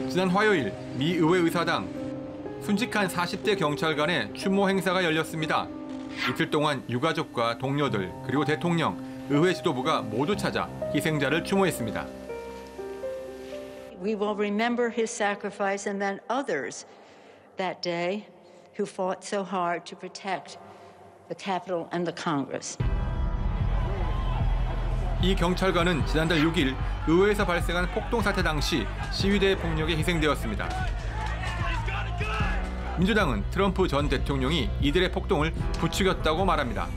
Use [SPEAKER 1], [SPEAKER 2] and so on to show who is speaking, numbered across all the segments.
[SPEAKER 1] 지난 화요일 미 의회의사당 순직한 40대 경찰관의 추모 행사가 열렸습니다. 이틀 동안 유가족과 동료들 그리고 대통령, 의회 지도부가 모두 찾아 희생자를 추모했습니다.
[SPEAKER 2] We will remember his sacrifice and then others that day who fought so hard to protect the Capitol and the Congress.
[SPEAKER 1] 이 경찰관은 지난달 6일 의회에서 발생한 폭동 사태 당시 시위대 폭력에 희생되었습니다. 민주당은 트럼프 전 대통령이 이들의 폭동을 부추겼다고 말합니다.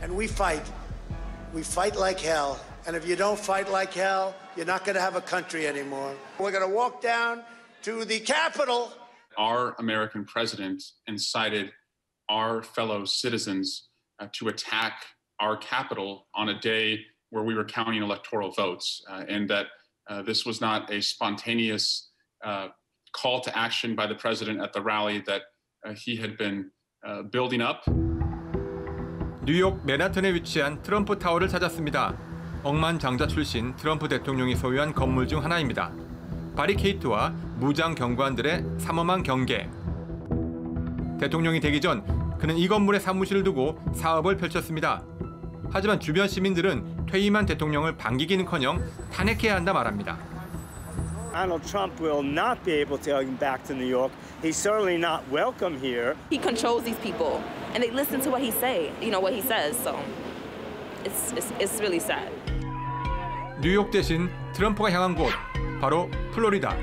[SPEAKER 3] And we fight like hell. And if you don't fight like hell, you're not going to have a country anymore. We're going to walk down to the Capitol.
[SPEAKER 4] Our American president incited our fellow citizens to attack our Capitol on a day where we were counting electoral votes, and that this was not a spontaneous call to action by the president at the rally that he had been building up.
[SPEAKER 1] 뉴욕 맨하튼에 위치한 트럼프 타워를 찾았습니다. 억만장자 출신 트럼프 대통령이 소유한 건물 중 하나입니다. 바리케이트와 무장 경관들의 삼엄한 경계. 대통령이 되기 전 그는 이 건물에 사무실을 두고 사업을 펼쳤습니다. 하지만 주변 시민들은 퇴임한 대통령을 반기기는커녕 탄핵해야 한다 말합니다.
[SPEAKER 5] Donald Trump will not be able to come back to New York. He's certainly not welcome here.
[SPEAKER 6] He controls these people, and they listen to what he says. So it's really sad.
[SPEAKER 1] 뉴욕 대신 트럼프가 향한 곳, 바로 플로리다.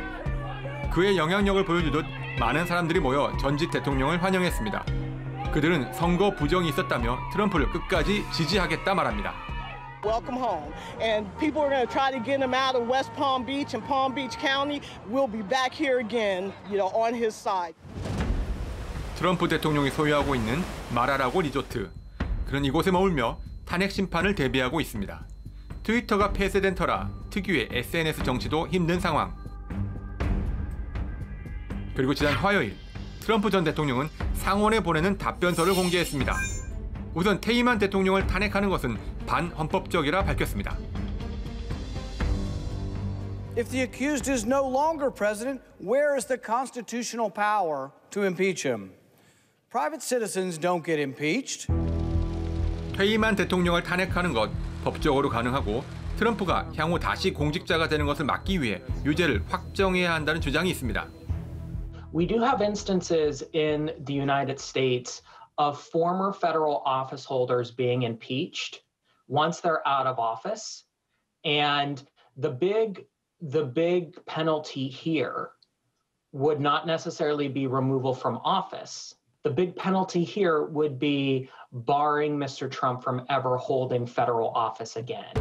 [SPEAKER 1] 그의 영향력을 보여주듯 많은 사람들이 모여 전직 대통령을 환영했습니다. 그들은 선거 부정이 있었다며 트럼프를 끝까지 지지하겠다 말합니다.
[SPEAKER 7] Welcome home. And people are going to try to get him out of West Palm Beach and Palm Beach County. We'll be back here again, on his side.
[SPEAKER 1] 트럼프 대통령이 소유하고 있는 마라라고 리조트. 그는 이곳에 머물며 탄핵 심판을 대비하고 있습니다. 트위터가 폐쇄된 터라 특유의 SNS 정치도 힘든 상황. 그리고 지난 화요일 트럼프 전 대통령은 상원에 보내는 답변서를 공개했습니다. 우선 퇴임한 대통령을 탄핵하는 것은 반헌법적이라 밝혔습니다.
[SPEAKER 8] If the accused is no longer president, where is the constitutional power to impeach him? Private citizens don't get impeached.
[SPEAKER 1] 퇴임한 대통령을 탄핵하는 것 법적으로 가능하고 트럼프가 향후 다시 공직자가 되는 것을 막기 위해 유죄를 확정해야 한다는 주장이 있습니다.
[SPEAKER 9] We do have instances in the United States of former federal office holders being impeached once they're out of office, and the big penalty here would not necessarily be removal from office. The big penalty here would be barring Mr. Trump from ever holding federal office again.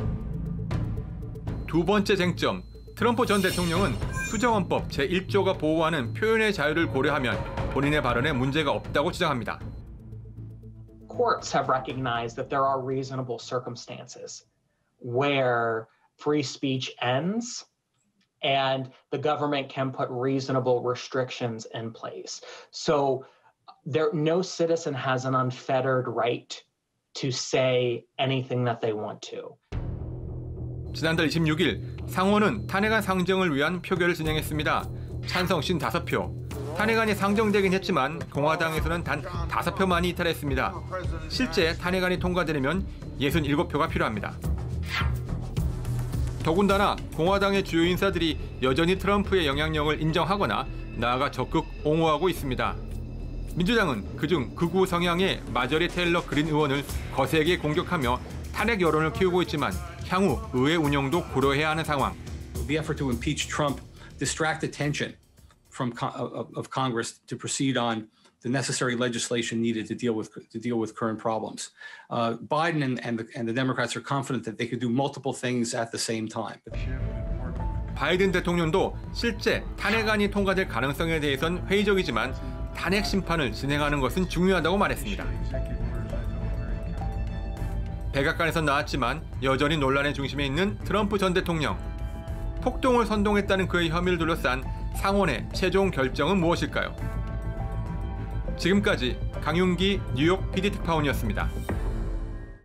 [SPEAKER 1] 두 번째 쟁점, 트럼프 전 대통령은 수정헌법 제1조가 보호하는 표현의 자유를 고려하면 본인의 발언에 문제가 없다고 주장합니다.
[SPEAKER 9] Courts have recognized that there are reasonable circumstances where free speech ends and the government can put reasonable restrictions in place. So no citizen has an unfettered right to say anything that they want to.
[SPEAKER 1] 지난달 26일 상원은 탄핵안 상정을 위한 표결을 진행했습니다. 찬성 55표. 탄핵안이 상정되긴 했지만 공화당에서는 단 5표만이 이탈했습니다. 실제 탄핵안이 통과되려면 67표가 필요합니다. 더군다나 공화당의 주요 인사들이 여전히 트럼프의 영향력을 인정하거나 나아가 적극 옹호하고 있습니다. 민주당은 그중 극우 성향의 마저리 테일러 그린 의원을 거세게 공격하며 탄핵 여론을 키우고 있지만 향후 의회 운영도 고려해야 하는 상황.
[SPEAKER 10] The effort to impeach Trump distract attention of Congress to proceed on the necessary legislation needed to deal with current problems. Biden and the Democrats are confident that they could do multiple things at the same time.
[SPEAKER 1] 바이든 대통령도 실제 탄핵안이 통과될 가능성에 대해선 회의적이지만 탄핵 심판을 진행하는 것은 중요하다고 말했습니다. 백악관에서 나왔지만 여전히 논란의 중심에 있는 트럼프 전 대통령. 폭동을 선동했다는 그의 혐의를 둘러싼 상원의 최종 결정은 무엇일까요? 지금까지 강윤기 뉴욕 PD 특파원이었습니다.